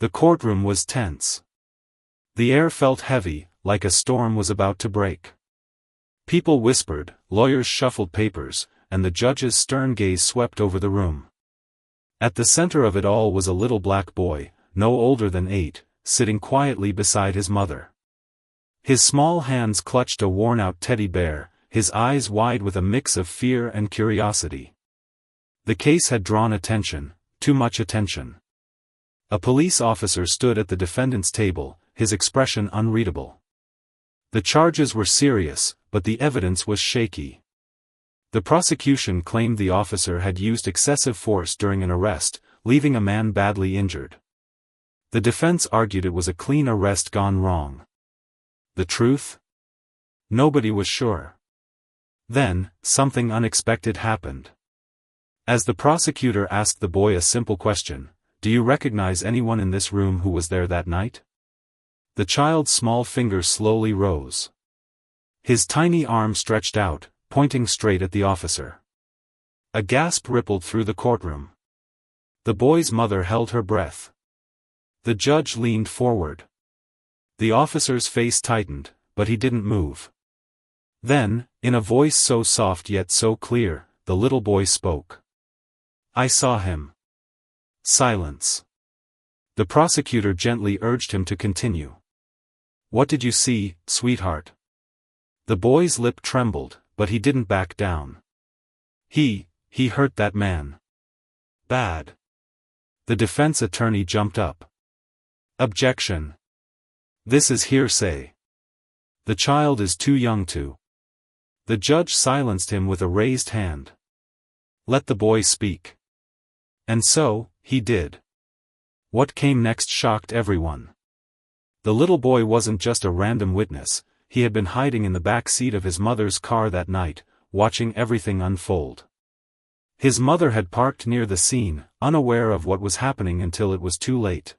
The courtroom was tense. The air felt heavy, like a storm was about to break. People whispered, lawyers shuffled papers, and the judge's stern gaze swept over the room. At the center of it all was a little black boy, no older than 8, sitting quietly beside his mother. His small hands clutched a worn-out teddy bear, his eyes wide with a mix of fear and curiosity. The case had drawn attention, too much attention. A police officer stood at the defendant's table, his expression unreadable. The charges were serious, but the evidence was shaky. The prosecution claimed the officer had used excessive force during an arrest, leaving a man badly injured. The defense argued it was a clean arrest gone wrong. The truth? Nobody was sure. Then, something unexpected happened. As the prosecutor asked the boy a simple question, "Do you recognize anyone in this room who was there that night?" The child's small fingers slowly rose. His tiny arm stretched out, pointing straight at the officer. A gasp rippled through the courtroom. The boy's mother held her breath. The judge leaned forward. The officer's face tightened, but he didn't move. Then, in a voice so soft yet so clear, the little boy spoke. "I saw him." Silence. The prosecutor gently urged him to continue. "What did you see, sweetheart?" The boy's lip trembled, but he didn't back down. He hurt that man. Bad." The defense attorney jumped up. "Objection. This is hearsay. The child is too young to." The judge silenced him with a raised hand. "Let the boy speak." And so, he did. What came next shocked everyone. The little boy wasn't just a random witness, he had been hiding in the back seat of his mother's car that night, watching everything unfold. His mother had parked near the scene, unaware of what was happening until it was too late.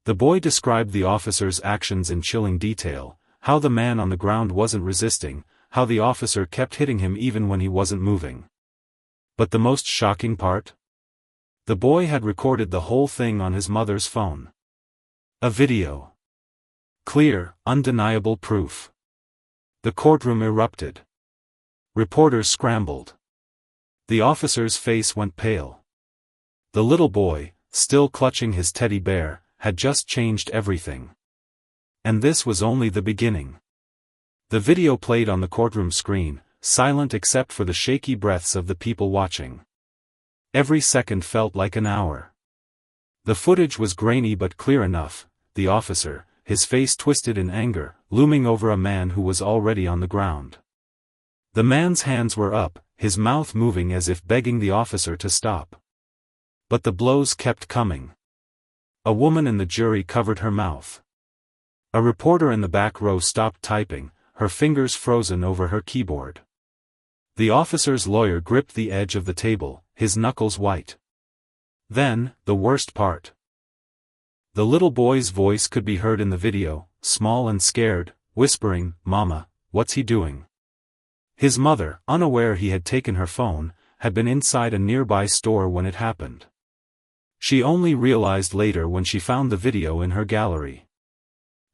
The boy described the officer's actions in chilling detail, how the man on the ground wasn't resisting, how the officer kept hitting him even when he wasn't moving. But the most shocking part? The boy had recorded the whole thing on his mother's phone. A video. Clear, undeniable proof. The courtroom erupted. Reporters scrambled. The officer's face went pale. The little boy, still clutching his teddy bear, had just changed everything. And this was only the beginning. The video played on the courtroom screen, silent except for the shaky breaths of the people watching. Every second felt like an hour. The footage was grainy but clear enough, the officer, his face twisted in anger, looming over a man who was already on the ground. The man's hands were up, his mouth moving as if begging the officer to stop. But the blows kept coming. A woman in the jury covered her mouth. A reporter in the back row stopped typing, her fingers frozen over her keyboard. The officer's lawyer gripped the edge of the table, his knuckles white. Then, the worst part. The little boy's voice could be heard in the video, small and scared, whispering, "Mama, what's he doing?" His mother, unaware he had taken her phone, had been inside a nearby store when it happened. She only realized later when she found the video in her gallery.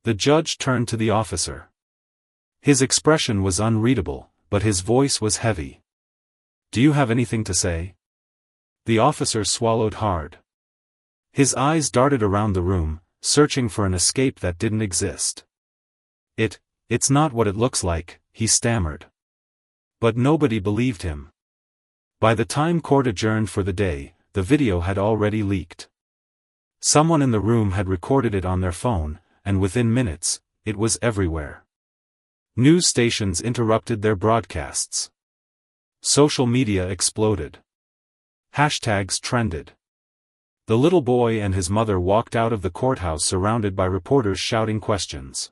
The judge turned to the officer. His expression was unreadable, but his voice was heavy. "Do you have anything to say?" The officer swallowed hard. His eyes darted around the room, searching for an escape that didn't exist. It's not what it looks like," he stammered. But nobody believed him. By the time court adjourned for the day, the video had already leaked. Someone in the room had recorded it on their phone, and within minutes, it was everywhere. News stations interrupted their broadcasts. Social media exploded. Hashtags trended. The little boy and his mother walked out of the courthouse surrounded by reporters shouting questions.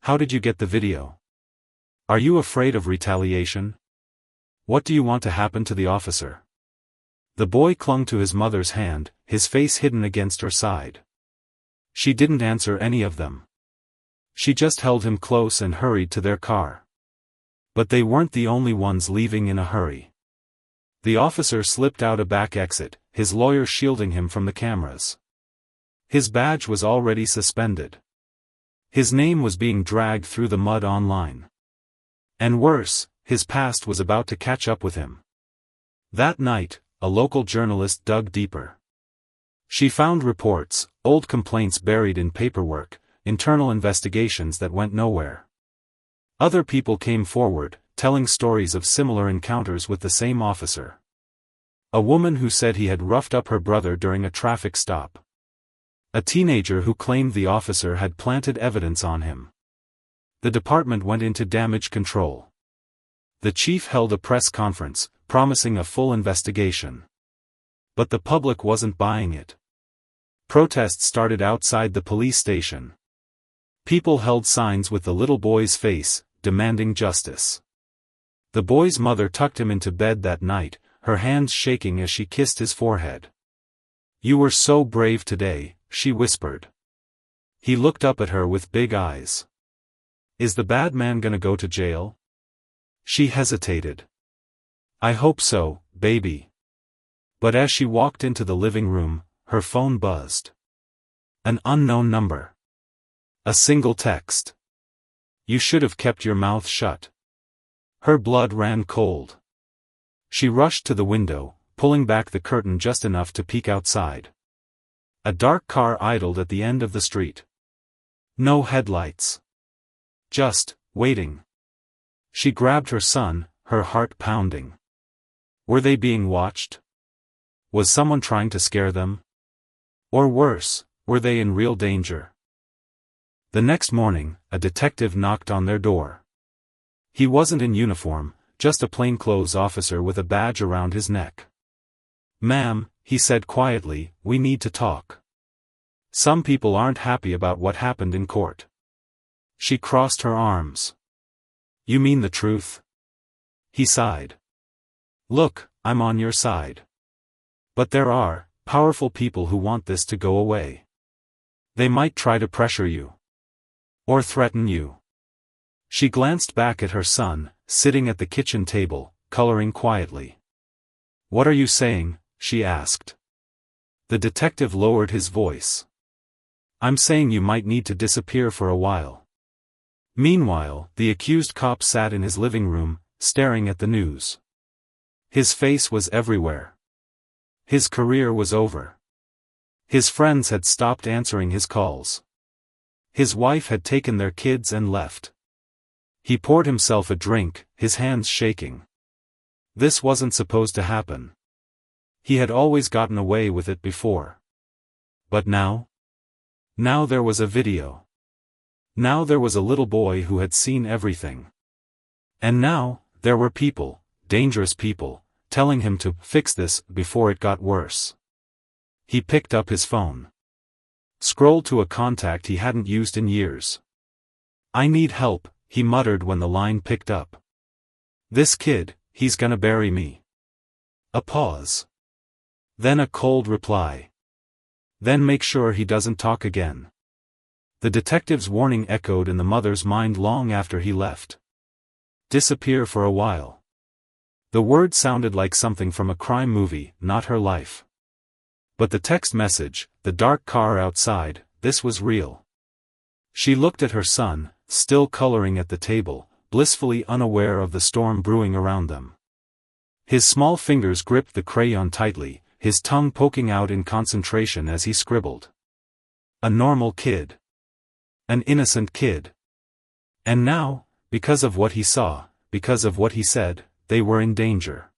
"How did you get the video? Are you afraid of retaliation? What do you want to happen to the officer?" The boy clung to his mother's hand, his face hidden against her side. She didn't answer any of them. She just held him close and hurried to their car. But they weren't the only ones leaving in a hurry. The officer slipped out a back exit, his lawyer shielding him from the cameras. His badge was already suspended. His name was being dragged through the mud online. And worse, his past was about to catch up with him. That night, a local journalist dug deeper. She found reports, old complaints buried in paperwork, internal investigations that went nowhere. Other people came forward, telling stories of similar encounters with the same officer. A woman who said he had roughed up her brother during a traffic stop. A teenager who claimed the officer had planted evidence on him. The department went into damage control. The chief held a press conference, promising a full investigation. But the public wasn't buying it. Protests started outside the police station. People held signs with the little boy's face, demanding justice. The boy's mother tucked him into bed that night, her hands shaking as she kissed his forehead. "You were so brave today," she whispered. He looked up at her with big eyes. "Is the bad man gonna go to jail?" She hesitated. "I hope so, baby." But as she walked into the living room, her phone buzzed. An unknown number. A single text. "You should have kept your mouth shut." Her blood ran cold. She rushed to the window, pulling back the curtain just enough to peek outside. A dark car idled at the end of the street. No headlights. Just waiting. She grabbed her son, her heart pounding. Were they being watched? Was someone trying to scare them? Or worse, were they in real danger? The next morning, a detective knocked on their door. He wasn't in uniform, just a plainclothes officer with a badge around his neck. "Ma'am," he said quietly, "we need to talk. Some people aren't happy about what happened in court." She crossed her arms. "You mean the truth?" He sighed. "Look, I'm on your side. But there are powerful people who want this to go away. They might try to pressure you. Or threaten you." She glanced back at her son, sitting at the kitchen table, coloring quietly. "What are you saying?" she asked. The detective lowered his voice. "I'm saying you might need to disappear for a while." Meanwhile, the accused cop sat in his living room, staring at the news. His face was everywhere. His career was over. His friends had stopped answering his calls. His wife had taken their kids and left. He poured himself a drink, his hands shaking. This wasn't supposed to happen. He had always gotten away with it before. But now? Now there was a video. Now there was a little boy who had seen everything. And now, there were people, dangerous people, telling him to fix this before it got worse. He picked up his phone. Scrolled to a contact he hadn't used in years. "I need help," he muttered when the line picked up. "This kid, he's gonna bury me." A pause. Then a cold reply. "Then make sure he doesn't talk again." The detective's warning echoed in the mother's mind long after he left. Disappear for a while. The word sounded like something from a crime movie, not her life. But the text message, the dark car outside, this was real. She looked at her son, still coloring at the table, blissfully unaware of the storm brewing around them. His small fingers gripped the crayon tightly, his tongue poking out in concentration as he scribbled. A normal kid. An innocent kid. And now, because of what he saw, because of what he said, they were in danger.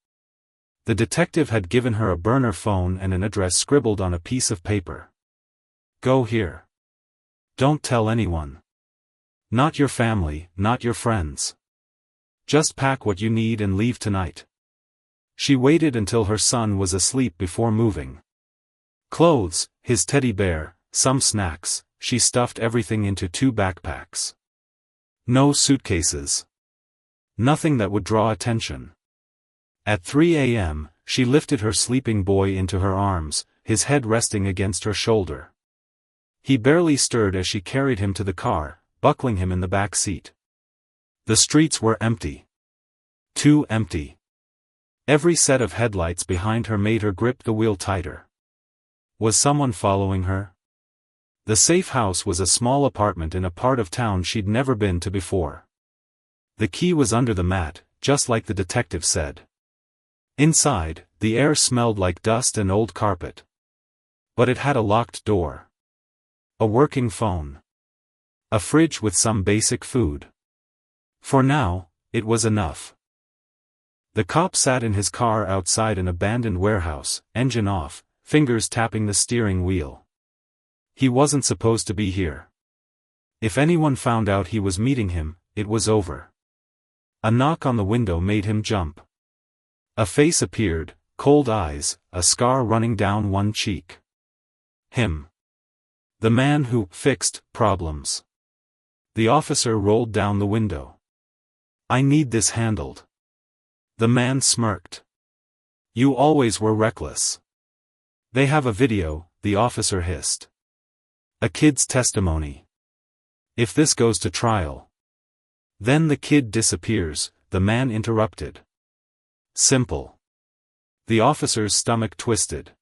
The detective had given her a burner phone and an address scribbled on a piece of paper. "Go here. Don't tell anyone. Not your family, not your friends. Just pack what you need and leave tonight." She waited until her son was asleep before moving. Clothes, his teddy bear, some snacks, she stuffed everything into 2 backpacks. No suitcases. Nothing that would draw attention. At 3 a.m., she lifted her sleeping boy into her arms, his head resting against her shoulder. He barely stirred as she carried him to the car, buckling him in the back seat. The streets were empty. Too empty. Every set of headlights behind her made her grip the wheel tighter. Was someone following her? The safe house was a small apartment in a part of town she'd never been to before. The key was under the mat, just like the detective said. Inside, the air smelled like dust and old carpet. But it had a locked door. A working phone. A fridge with some basic food. For now, it was enough. The cop sat in his car outside an abandoned warehouse, engine off, fingers tapping the steering wheel. He wasn't supposed to be here. If anyone found out he was meeting him, it was over. A knock on the window made him jump. A face appeared, cold eyes, a scar running down one cheek. Him. The man who fixed problems. The officer rolled down the window. "I need this handled." The man smirked. "You always were reckless." "They have a video," the officer hissed. "A kid's testimony. If this goes to trial." "Then the kid disappears," the man interrupted. Simple. The officer's stomach twisted.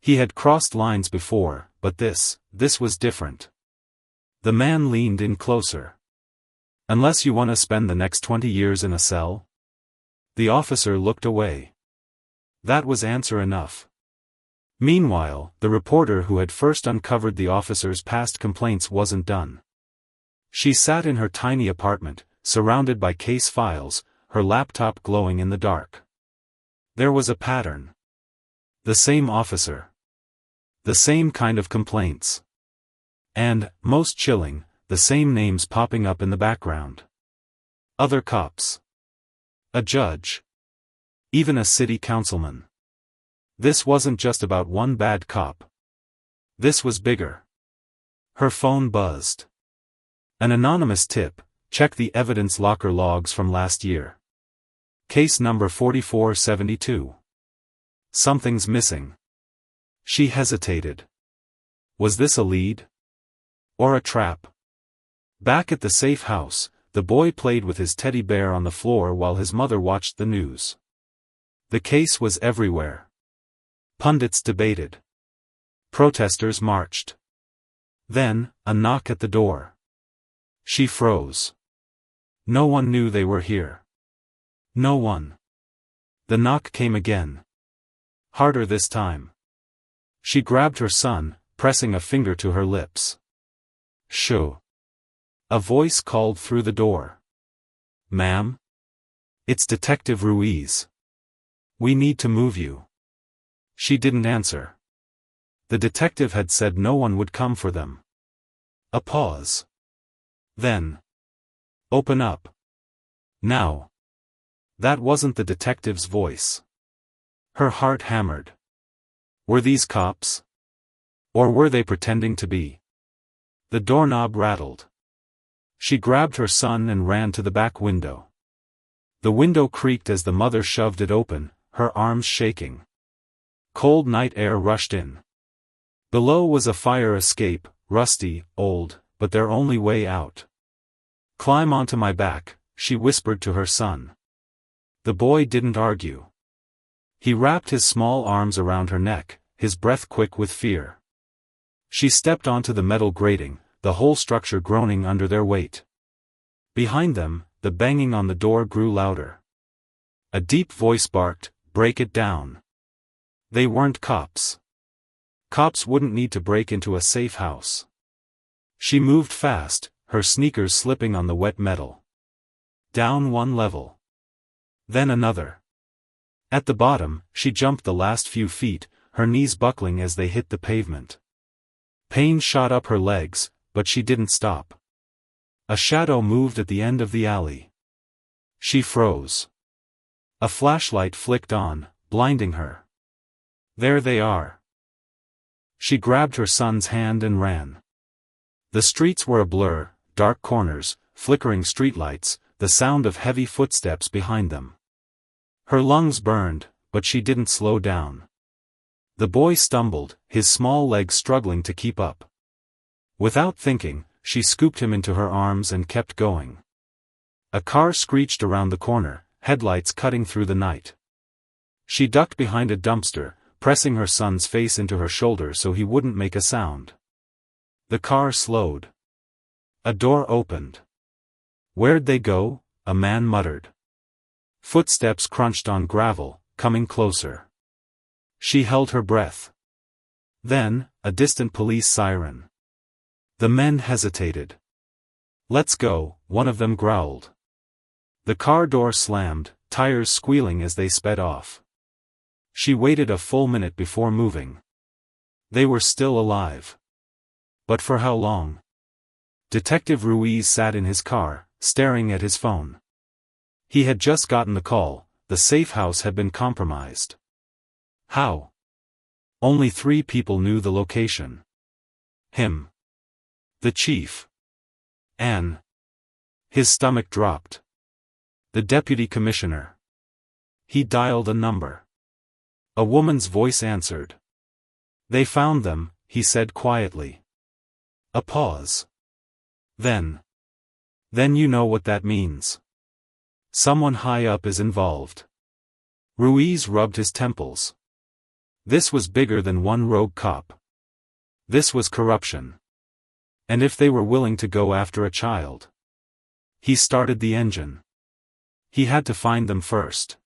He had crossed lines before, but this was different. The man leaned in closer. "Unless you want to spend the next 20 years in a cell?" The officer looked away. That was answer enough. Meanwhile, the reporter who had first uncovered the officer's past complaints wasn't done. She sat in her tiny apartment, surrounded by case files, her laptop glowing in the dark. There was a pattern. The same officer. The same kind of complaints. And, most chilling, the same names popping up in the background. Other cops. A judge. Even a city councilman. This wasn't just about one bad cop. This was bigger. Her phone buzzed. An anonymous tip: check the evidence locker logs from last year. Case number 4472. Something's missing. She hesitated. Was this a lead? Or a trap? Back at the safe house, the boy played with his teddy bear on the floor while his mother watched the news. The case was everywhere. Pundits debated. Protesters marched. Then, a knock at the door. She froze. No one knew they were here. No one. The knock came again. Harder this time. She grabbed her son, pressing a finger to her lips. "Shoo." A voice called through the door. "Ma'am? It's Detective Ruiz. We need to move you." She didn't answer. The detective had said no one would come for them. A pause. Then. "Open up. Now." That wasn't the detective's voice. Her heart hammered. Were these cops? Or were they pretending to be? The doorknob rattled. She grabbed her son and ran to the back window. The window creaked as the mother shoved it open, her arms shaking. Cold night air rushed in. Below was a fire escape, rusty, old, but their only way out. "Climb onto my back," she whispered to her son. The boy didn't argue. He wrapped his small arms around her neck, his breath quick with fear. She stepped onto the metal grating, the whole structure groaning under their weight. Behind them, the banging on the door grew louder. A deep voice barked, "Break it down." They weren't cops. Cops wouldn't need to break into a safe house. She moved fast, her sneakers slipping on the wet metal. Down one level. Then another. At the bottom, she jumped the last few feet, her knees buckling as they hit the pavement. Pain shot up her legs, but she didn't stop. A shadow moved at the end of the alley. She froze. A flashlight flicked on, blinding her. There they are. She grabbed her son's hand and ran. The streets were a blur, dark corners, flickering streetlights, the sound of heavy footsteps behind them. Her lungs burned, but she didn't slow down. The boy stumbled, his small legs struggling to keep up. Without thinking, she scooped him into her arms and kept going. A car screeched around the corner, headlights cutting through the night. She ducked behind a dumpster, pressing her son's face into her shoulder so he wouldn't make a sound. The car slowed. A door opened. "Where'd they go?" a man muttered. Footsteps crunched on gravel, coming closer. She held her breath. Then, a distant police siren. The men hesitated. "Let's go," one of them growled. The car door slammed, tires squealing as they sped off. She waited a full minute before moving. They were still alive. But for how long? Detective Ruiz sat in his car, staring at his phone. He had just gotten the call, the safe house had been compromised. How? Only 3 people knew the location. Him. The chief. Anne. His stomach dropped. The deputy commissioner. He dialed a number. A woman's voice answered. "They found them," he said quietly. A pause. Then you know what that means. Someone high up is involved. Ruiz rubbed his temples. This was bigger than one rogue cop. This was corruption. And if they were willing to go after a child. He started the engine. He had to find them first.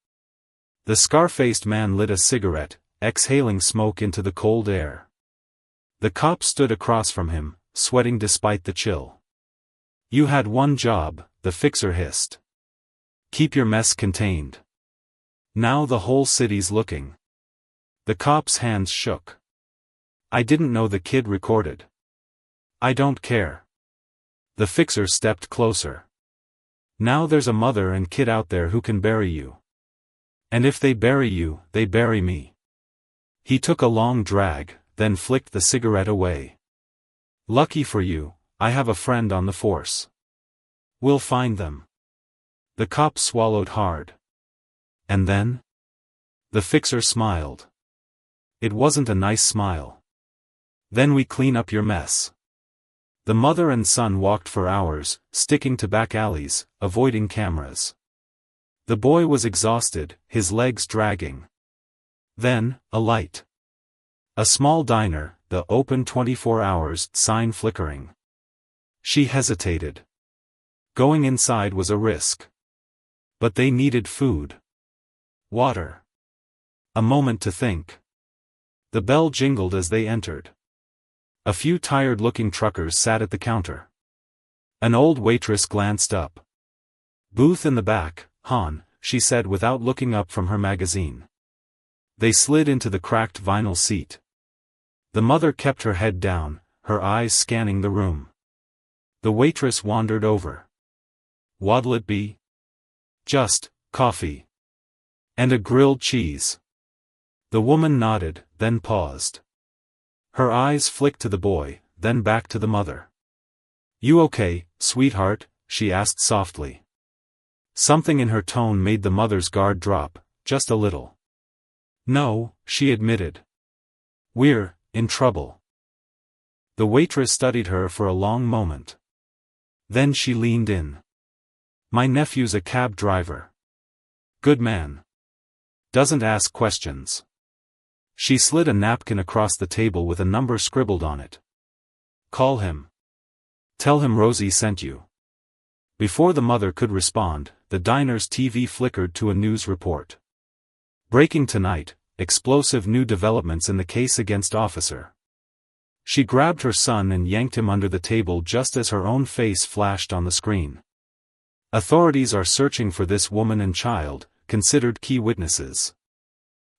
The scar-faced man lit a cigarette, exhaling smoke into the cold air. The cop stood across from him, sweating despite the chill. "You had one job," the fixer hissed. "Keep your mess contained. Now the whole city's looking." The cop's hands shook. "I didn't know the kid recorded." "I don't care." The fixer stepped closer. "Now there's a mother and kid out there who can bury you. And if they bury you, they bury me." He took a long drag, then flicked the cigarette away. "Lucky for you, I have a friend on the force. We'll find them." The cop swallowed hard. "And then?" The fixer smiled. It wasn't a nice smile. "Then we clean up your mess." The mother and son walked for hours, sticking to back alleys, avoiding cameras. The boy was exhausted, his legs dragging. Then, a light. A small diner, the "open 24 hours" sign flickering. She hesitated. Going inside was a risk. But they needed food. Water. A moment to think. The bell jingled as they entered. A few tired-looking truckers sat at the counter. An old waitress glanced up. "Booth in the back, hon," she said without looking up from her magazine. They slid into the cracked vinyl seat. The mother kept her head down, her eyes scanning the room. The waitress wandered over. "What'll it be?" "Just coffee. And a grilled cheese." The woman nodded, then paused. Her eyes flicked to the boy, then back to the mother. "You okay, sweetheart?" she asked softly. Something in her tone made the mother's guard drop, just a little. "No," she admitted. "We're in trouble." The waitress studied her for a long moment. Then she leaned in. "My nephew's a cab driver. Good man. Doesn't ask questions." She slid a napkin across the table with a number scribbled on it. "Call him. Tell him Rosie sent you." Before the mother could respond, the diner's TV flickered to a news report. "Breaking tonight, explosive new developments in the case against officer." She grabbed her son and yanked him under the table just as her own face flashed on the screen. "Authorities are searching for this woman and child, considered key witnesses."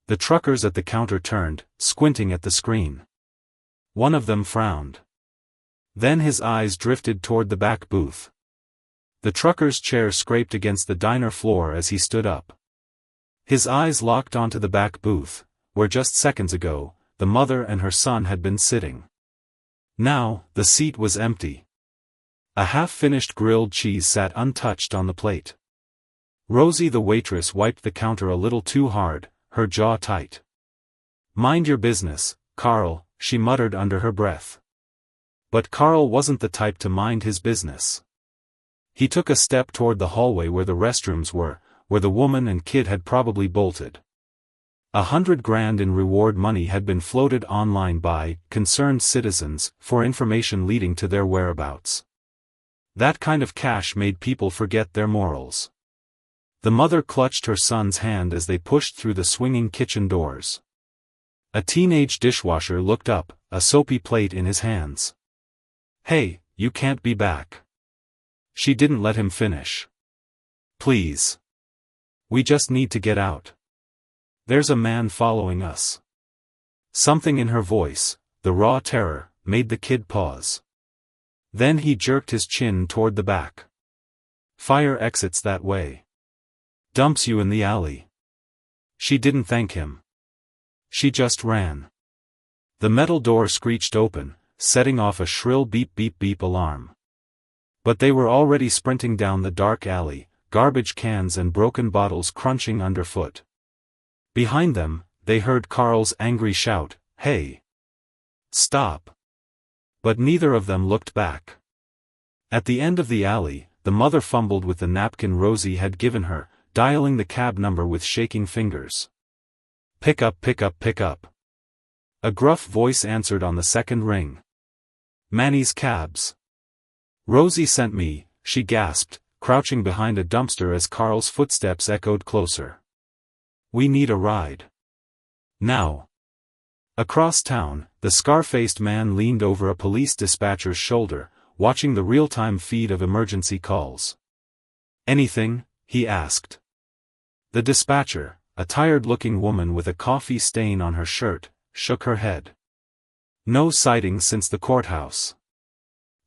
The truckers at the counter turned, squinting at the screen. One of them frowned. Then his eyes drifted toward the back booth. The trucker's chair scraped against the diner floor as he stood up. His eyes locked onto the back booth, where just seconds ago, the mother and her son had been sitting. Now, the seat was empty. A half-finished grilled cheese sat untouched on the plate. Rosie the waitress wiped the counter a little too hard, her jaw tight. "Mind your business, Carl," she muttered under her breath. But Carl wasn't the type to mind his business. He took a step toward the hallway where the restrooms were, where the woman and kid had probably bolted. 100 grand in reward money had been floated online by concerned citizens for information leading to their whereabouts. That kind of cash made people forget their morals. The mother clutched her son's hand as they pushed through the swinging kitchen doors. A teenage dishwasher looked up, a soapy plate in his hands. "Hey, you can't be back." She didn't let him finish. "Please. We just need to get out. There's a man following us." Something in her voice, the raw terror, made the kid pause. Then he jerked his chin toward the back. "Fire exits that way. Dumps you in the alley." She didn't thank him. She just ran. The metal door screeched open, setting off a shrill beep beep beep alarm. But they were already sprinting down the dark alley, garbage cans and broken bottles crunching underfoot. Behind them, they heard Carl's angry shout, "Hey! Stop!" But neither of them looked back. At the end of the alley, the mother fumbled with the napkin Rosie had given her, dialing the cab number with shaking fingers. "Pick up, pick up, pick up." A gruff voice answered on the second ring. "Manny's cabs." "Rosie sent me," she gasped, crouching behind a dumpster as Carl's footsteps echoed closer. "We need a ride. Now." Across town, the scar-faced man leaned over a police dispatcher's shoulder, watching the real-time feed of emergency calls. "Anything?" he asked. The dispatcher, a tired-looking woman with a coffee stain on her shirt, shook her head. "No sightings since the courthouse.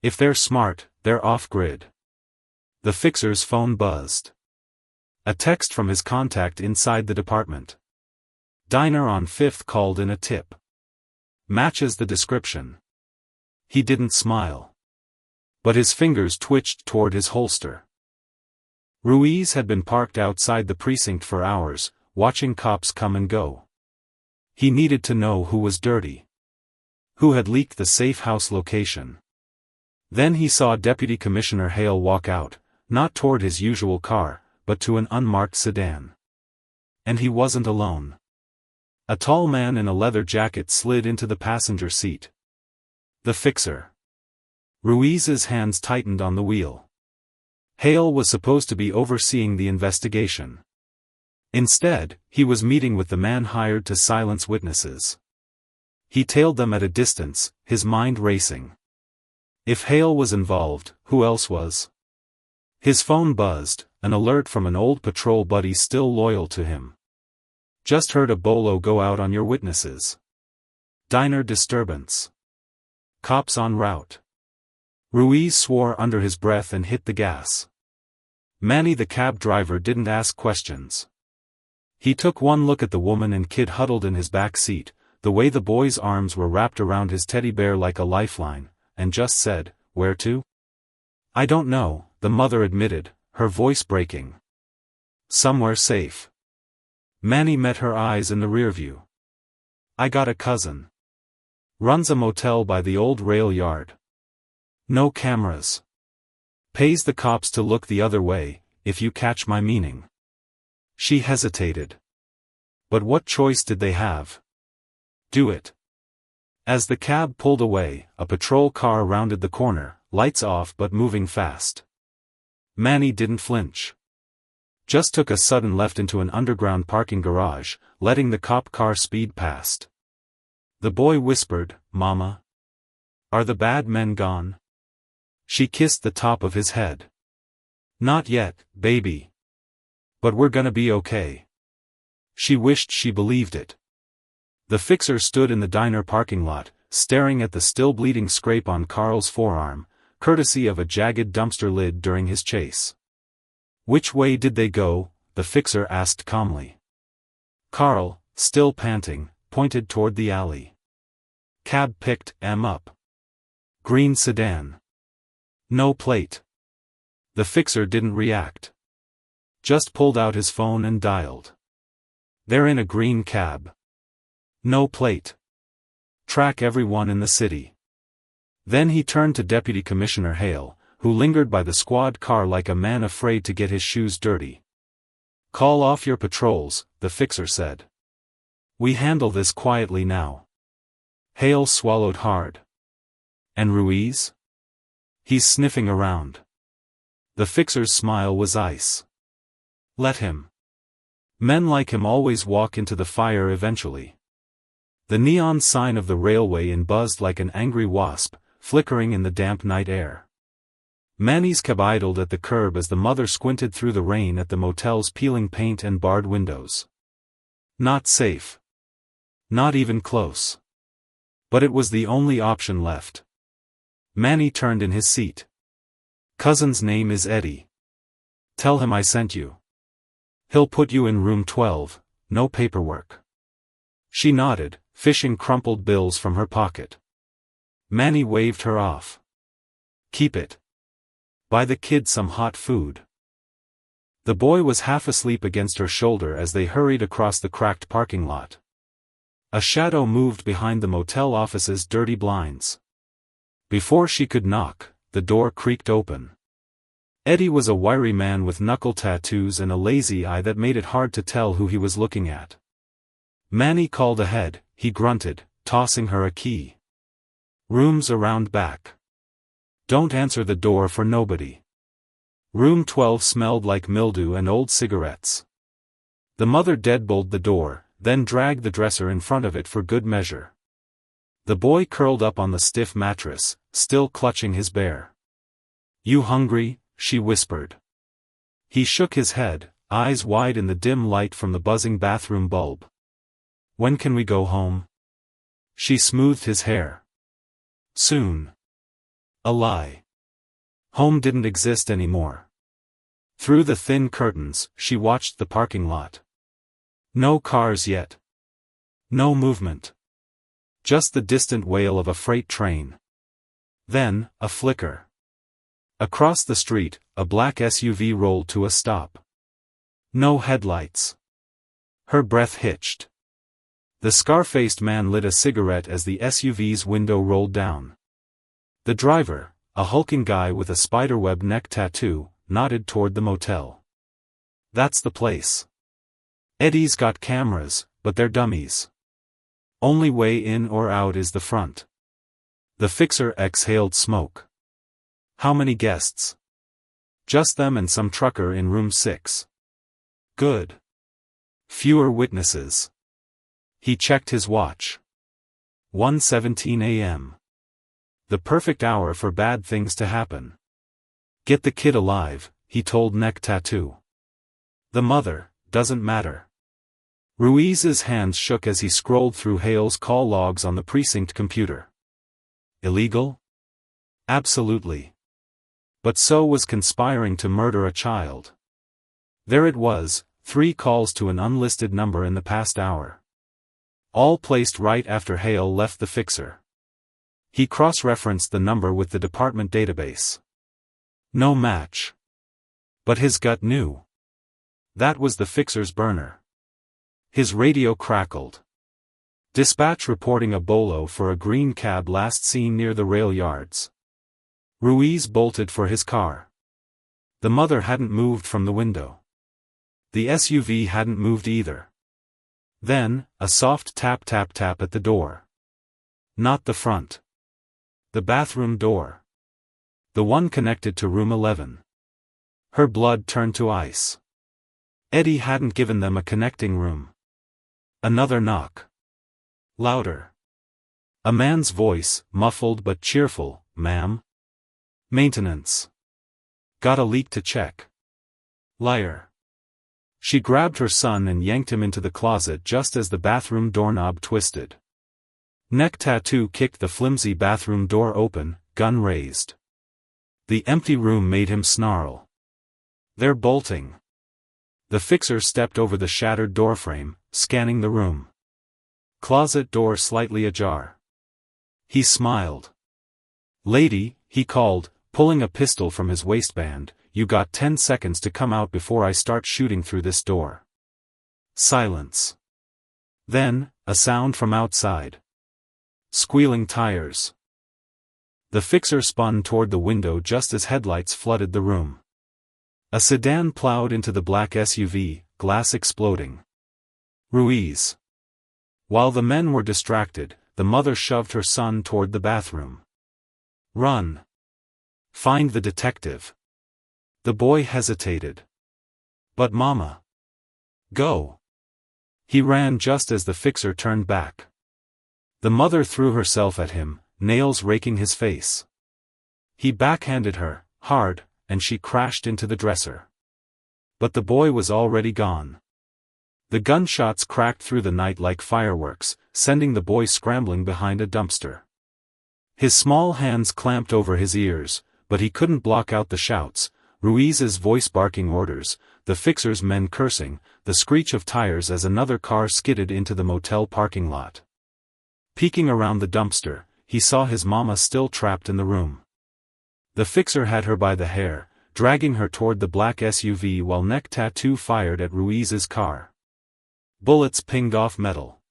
If they're smart, they're off-grid." The fixer's phone buzzed. A text from his contact inside the department. "Diner on 5th called in a tip. Matches the description." He didn't smile. But his fingers twitched toward his holster. Ruiz had been parked outside the precinct for hours, watching cops come and go. He needed to know who was dirty. Who had leaked the safe house location. Then he saw Deputy Commissioner Hale walk out, not toward his usual car, but to an unmarked sedan. And he wasn't alone. A tall man in a leather jacket slid into the passenger seat. The fixer. Ruiz's hands tightened on the wheel. Hale was supposed to be overseeing the investigation. Instead, he was meeting with the man hired to silence witnesses. He tailed them at a distance, his mind racing. If Hale was involved, who else was? His phone buzzed, an alert from an old patrol buddy still loyal to him. "Just heard a bolo go out on your witnesses. Diner disturbance. Cops en route." Ruiz swore under his breath and hit the gas. Manny the cab driver didn't ask questions. He took one look at the woman and kid huddled in his back seat, the way the boy's arms were wrapped around his teddy bear like a lifeline, and just said, "Where to?" "I don't know," the mother admitted, her voice breaking. "Somewhere safe." Manny met her eyes in the rearview. "I got a cousin. Runs a motel by the old rail yard. No cameras. Pays the cops to look the other way, if you catch my meaning." She hesitated. But what choice did they have? Do it. As the cab pulled away, a patrol car rounded the corner, lights off but moving fast. Manny didn't flinch. Just took a sudden left into an underground parking garage, letting the cop car speed past. The boy whispered, "Mama? Are the bad men gone?" She kissed the top of his head. "Not yet, baby. But we're gonna be okay." She wished she believed it. The fixer stood in the diner parking lot, staring at the still bleeding scrape on Carl's forearm, courtesy of a jagged dumpster lid during his chase. "Which way did they go?" the fixer asked calmly. Carl, still panting, pointed toward the alley. Cab picked M up. Green sedan. No plate. The fixer didn't react. Just pulled out his phone and dialed. "They're in a green cab. No plate. Track everyone in the city." Then he turned to Deputy Commissioner Hale, who lingered by the squad car like a man afraid to get his shoes dirty. "Call off your patrols," the fixer said. We handle this quietly now. Hale swallowed hard. And Ruiz? He's sniffing around. The fixer's smile was ice. Let him. Men like him always walk into the fire eventually. The neon sign of the railway inn buzzed like an angry wasp, flickering in the damp night air. Manny's cab idled at the curb as the mother squinted through the rain at the motel's peeling paint and barred windows. Not safe. Not even close. But it was the only option left. Manny turned in his seat. Cousin's name is Eddie. Tell him I sent you. He'll put you in room 12, no paperwork. She nodded, fishing crumpled bills from her pocket. Manny waved her off. Keep it. Buy the kid some hot food. The boy was half asleep against her shoulder as they hurried across the cracked parking lot. A shadow moved behind the motel office's dirty blinds. Before she could knock, the door creaked open. Eddie was a wiry man with knuckle tattoos and a lazy eye that made it hard to tell who he was looking at. Manny called ahead, he grunted, tossing her a key. Rooms around back. Don't answer the door for nobody. Room 12 smelled like mildew and old cigarettes. The mother deadbolted the door, then dragged the dresser in front of it for good measure. The boy curled up on the stiff mattress, still clutching his bear. You hungry? She whispered. He shook his head, eyes wide in the dim light from the buzzing bathroom bulb. When can we go home? She smoothed his hair. Soon. A lie. Home didn't exist anymore. Through the thin curtains, she watched the parking lot. No cars yet. No movement. Just the distant wail of a freight train. Then, a flicker. Across the street, a black SUV rolled to a stop. No headlights. Her breath hitched. The scar-faced man lit a cigarette as the SUV's window rolled down. The driver, a hulking guy with a spiderweb neck tattoo, nodded toward the motel. That's the place. Eddie's got cameras, but they're dummies. Only way in or out is the front. The fixer exhaled smoke. How many guests? Just them and some trucker in room 6. Good. Fewer witnesses. He checked his watch. 1:17 a.m. The perfect hour for bad things to happen. Get the kid alive, he told Neck Tattoo. The mother, doesn't matter. Ruiz's hands shook as he scrolled through Hale's call logs on the precinct computer. Illegal? Absolutely. But so was conspiring to murder a child. There it was, 3 calls to an unlisted number in the past hour. All placed right after Hale left the fixer. He cross-referenced the number with the department database. No match. But his gut knew. That was the fixer's burner. His radio crackled. Dispatch reporting a bolo for a green cab last seen near the rail yards. Ruiz bolted for his car. The mother hadn't moved from the window. The SUV hadn't moved either. Then, a soft tap tap tap at the door. Not the front. The bathroom door. The one connected to room 11. Her blood turned to ice. Eddie hadn't given them a connecting room. Another knock. Louder. A man's voice, muffled but cheerful. Ma'am? Maintenance. Got a leak to check. Liar. She grabbed her son and yanked him into the closet just as the bathroom doorknob twisted. Neck Tattoo kicked the flimsy bathroom door open, gun raised. The empty room made him snarl. They're bolting. The fixer stepped over the shattered doorframe, scanning the room. Closet door slightly ajar. He smiled. Lady, he called, pulling a pistol from his waistband, you got 10 seconds to come out before I start shooting through this door. Silence. Then, a sound from outside. Squealing tires. The fixer spun toward the window just as headlights flooded the room. A sedan plowed into the black SUV, glass exploding. Ruiz. While the men were distracted, the mother shoved her son toward the bathroom. "Run! Find the detective." The boy hesitated. "But Mama." "Go." He ran just as the fixer turned back. The mother threw herself at him, nails raking his face. He backhanded her, hard, and she crashed into the dresser. But the boy was already gone. The gunshots cracked through the night like fireworks, sending the boy scrambling behind a dumpster. His small hands clamped over his ears, but he couldn't block out the shouts, Ruiz's voice barking orders, the fixer's men cursing, the screech of tires as another car skidded into the motel parking lot. Peeking around the dumpster, he saw his mama still trapped in the room. The fixer had her by the hair, dragging her toward the black SUV while neck tattoo fired at Ruiz's car. Bullets pinged off metal.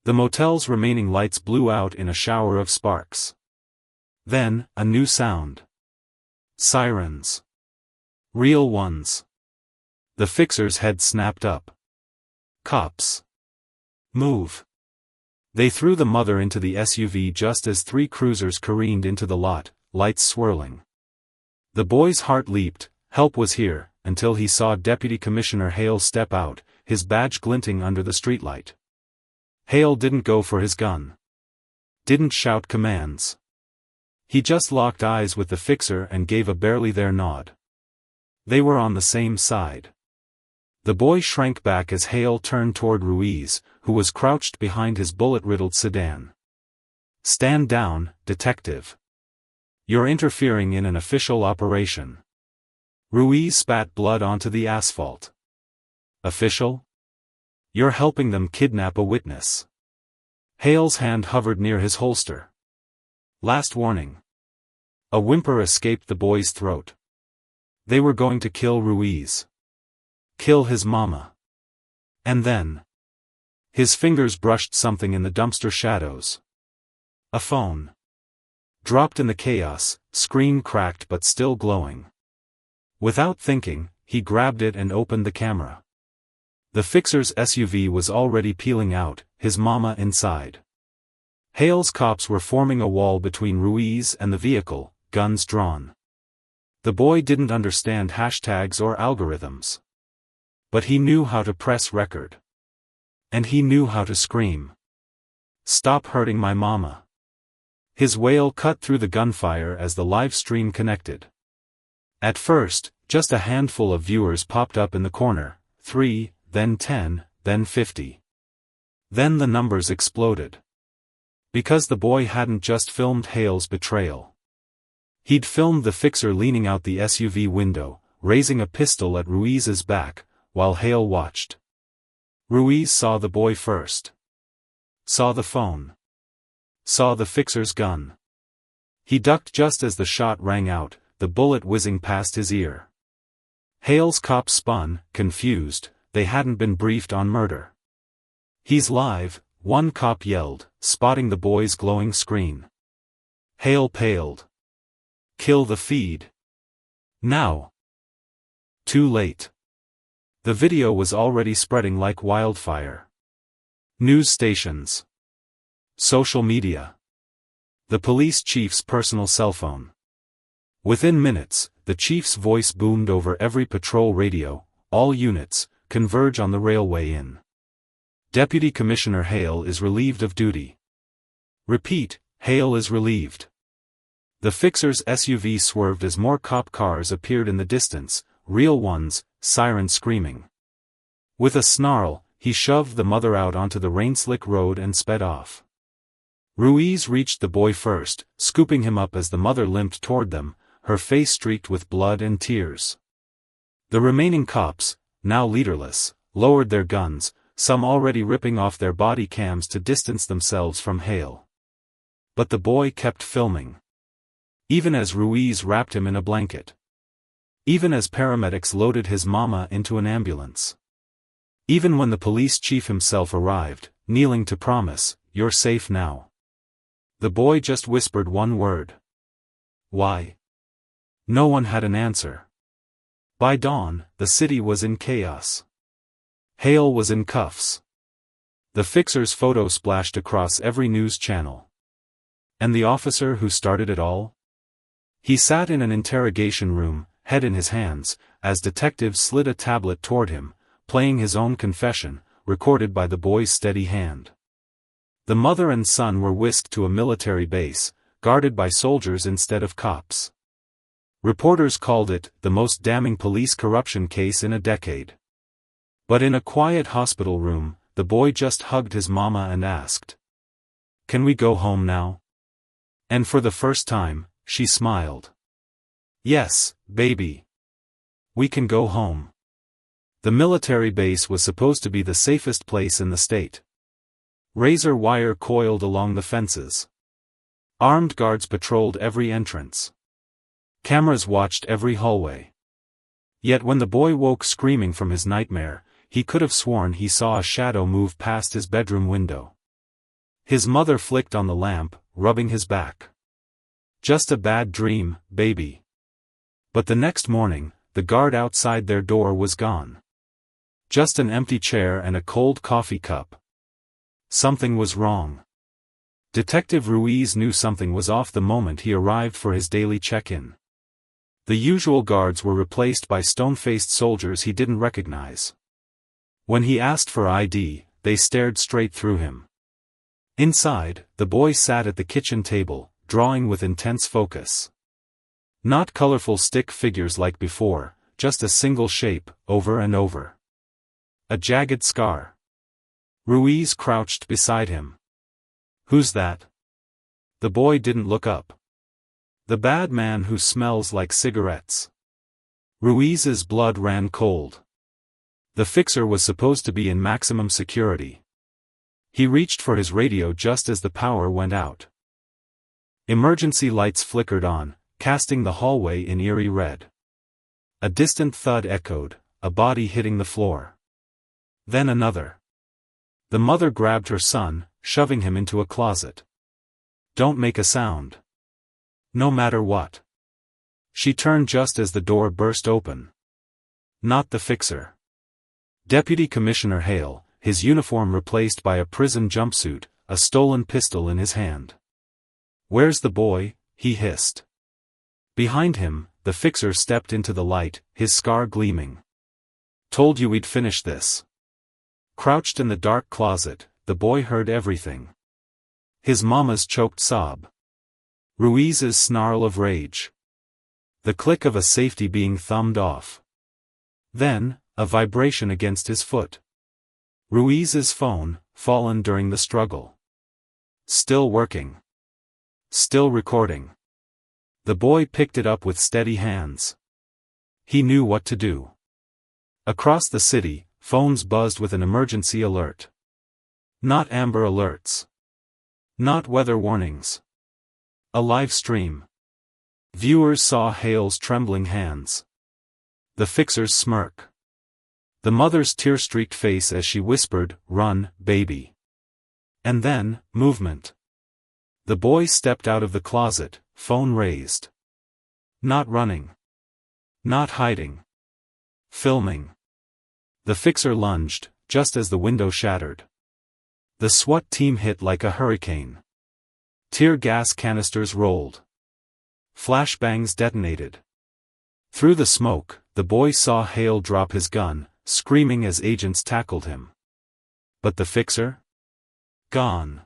The motel's remaining lights blew out in a shower of sparks. Then, a new sound. Sirens. Real ones. The fixer's head snapped up. "Cops. Move." They threw the mother into the SUV just as 3 cruisers careened into the lot, lights swirling. The boy's heart leaped, help was here, until he saw Deputy Commissioner Hale step out, his badge glinting under the streetlight. Hale didn't go for his gun. Didn't shout commands. He just locked eyes with the fixer and gave a barely there nod. They were on the same side. The boy shrank back as Hale turned toward Ruiz, who was crouched behind his bullet-riddled sedan. "Stand down, detective. You're interfering in an official operation." Ruiz spat blood onto the asphalt. "Official? You're helping them kidnap a witness." Hale's hand hovered near his holster. "Last warning." A whimper escaped the boy's throat. They were going to kill Ruiz. Kill his mama. And then. His fingers brushed something in the dumpster shadows. A phone. Dropped in the chaos, screen cracked but still glowing. Without thinking, he grabbed it and opened the camera. The fixer's SUV was already peeling out, his mama inside. Hale's cops were forming a wall between Ruiz and the vehicle, guns drawn. The boy didn't understand hashtags or algorithms. But he knew how to press record. And he knew how to scream. "Stop hurting my mama." His wail cut through the gunfire as the live stream connected. At first, just a handful of viewers popped up in the corner, 3, then 10, then 50. Then the numbers exploded. Because the boy hadn't just filmed Hale's betrayal. He'd filmed the fixer leaning out the SUV window, raising a pistol at Ruiz's back, while Hale watched. Ruiz saw the boy first. Saw the phone. Saw the fixer's gun. He ducked just as the shot rang out, the bullet whizzing past his ear. Hale's cops spun, confused, they hadn't been briefed on murder. "He's live," one cop yelled, spotting the boy's glowing screen. Hale paled. "Kill the feed. Now." Too late. The video was already spreading like wildfire. News stations. Social media. The police chief's personal cell phone. Within minutes, the chief's voice boomed over every patrol radio, "All units, converge on the railway in. Deputy Commissioner Hale is relieved of duty." Repeat, Hale is relieved. The fixer's SUV swerved as more cop cars appeared in the distance, real ones, siren screaming. With a snarl, he shoved the mother out onto the rain-slick road and sped off. Ruiz reached the boy first, scooping him up as the mother limped toward them, her face streaked with blood and tears. The remaining cops, now leaderless, lowered their guns, some already ripping off their body cams to distance themselves from Hale. But the boy kept filming. Even as Ruiz wrapped him in a blanket. Even as paramedics loaded his mama into an ambulance. Even when the police chief himself arrived, kneeling to promise, "You're safe now." The boy just whispered one word. "Why?" No one had an answer. By dawn, the city was in chaos. Hale was in cuffs. The fixer's photo splashed across every news channel. And the officer who started it all? He sat in an interrogation room, head in his hands, as detectives slid a tablet toward him, playing his own confession, recorded by the boy's steady hand. The mother and son were whisked to a military base, guarded by soldiers instead of cops. Reporters called it the most damning police corruption case in a decade. But in a quiet hospital room, the boy just hugged his mama and asked, "Can we go home now?" And for the first time, she smiled. "Yes, baby. We can go home." The military base was supposed to be the safest place in the state. Razor wire coiled along the fences. Armed guards patrolled every entrance. Cameras watched every hallway. Yet when the boy woke screaming from his nightmare, he could have sworn he saw a shadow move past his bedroom window. His mother flicked on the lamp, rubbing his back. "Just a bad dream, baby." But the next morning, the guard outside their door was gone. Just an empty chair and a cold coffee cup. Something was wrong. Detective Ruiz knew something was off the moment he arrived for his daily check-in. The usual guards were replaced by stone-faced soldiers he didn't recognize. When he asked for ID, they stared straight through him. Inside, the boy sat at the kitchen table, drawing with intense focus. Not colorful stick figures like before, just a single shape, over and over. A jagged scar. Ruiz crouched beside him. "Who's that?" The boy didn't look up. "The bad man who smells like cigarettes." Ruiz's blood ran cold. The fixer was supposed to be in maximum security. He reached for his radio just as the power went out. Emergency lights flickered on, casting the hallway in eerie red. A distant thud echoed, a body hitting the floor. Then another. The mother grabbed her son, shoving him into a closet. "Don't make a sound. No matter what." She turned just as the door burst open. Not the fixer. Deputy Commissioner Hale, his uniform replaced by a prison jumpsuit, a stolen pistol in his hand. "Where's the boy?" he hissed. Behind him, the fixer stepped into the light, his scar gleaming. "Told you we'd finish this." Crouched in the dark closet, the boy heard everything. His mama's choked sob. Ruiz's snarl of rage. The click of a safety being thumbed off. Then, a vibration against his foot. Ruiz's phone, fallen during the struggle. Still working. Still recording. The boy picked it up with steady hands. He knew what to do. Across the city, phones buzzed with an emergency alert. Not Amber Alerts. Not weather warnings. A live stream. Viewers saw Hale's trembling hands. The fixer's smirk. The mother's tear-streaked face as she whispered, "Run, baby." And then, movement. The boy stepped out of the closet, phone raised. Not running. Not hiding. Filming. The fixer lunged, just as the window shattered. The SWAT team hit like a hurricane. Tear gas canisters rolled. Flashbangs detonated. Through the smoke, the boy saw Hale drop his gun, screaming as agents tackled him. But the fixer? Gone.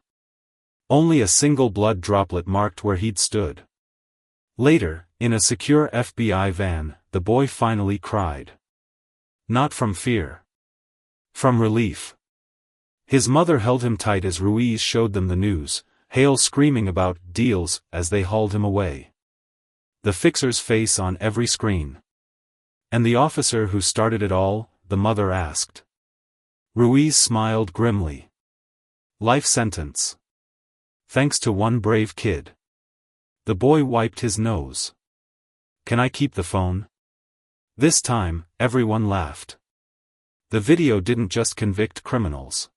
Only a single blood droplet marked where he'd stood. Later, in a secure FBI van, the boy finally cried. Not from fear. From relief. His mother held him tight as Ruiz showed them the news, Hale screaming about deals as they hauled him away. The fixer's face on every screen. And the officer who started it all, the mother asked. Ruiz smiled grimly. Life sentence. Thanks to one brave kid. The boy wiped his nose. Can I keep the phone? This time, everyone laughed. The video didn't just convict criminals.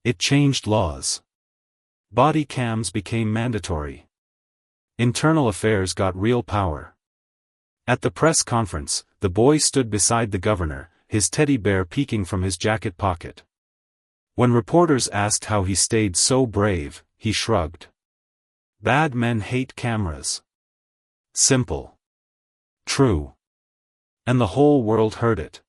It changed laws. Body cams became mandatory. Internal affairs got real power. At the press conference, the boy stood beside the governor, his teddy bear peeking from his jacket pocket. When reporters asked how he stayed so brave, he shrugged. Bad men hate cameras. Simple. True. And the whole world heard it.